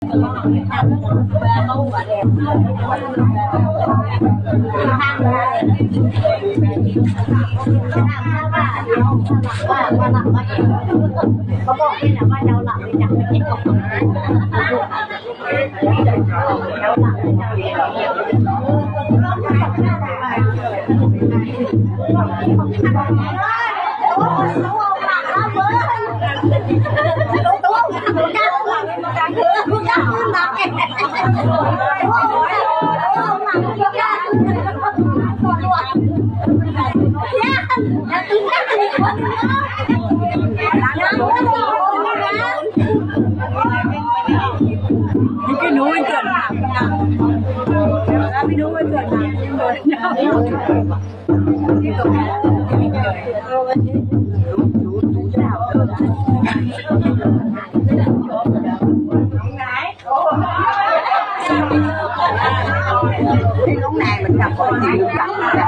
เขาบอกให้นะว่าเดาหลับไปจับไม่คิดออกมาเดาหลับไปจับไม่คิดออกcái núi gần nào cái núi gần lúc này mình gặp con gì gặp này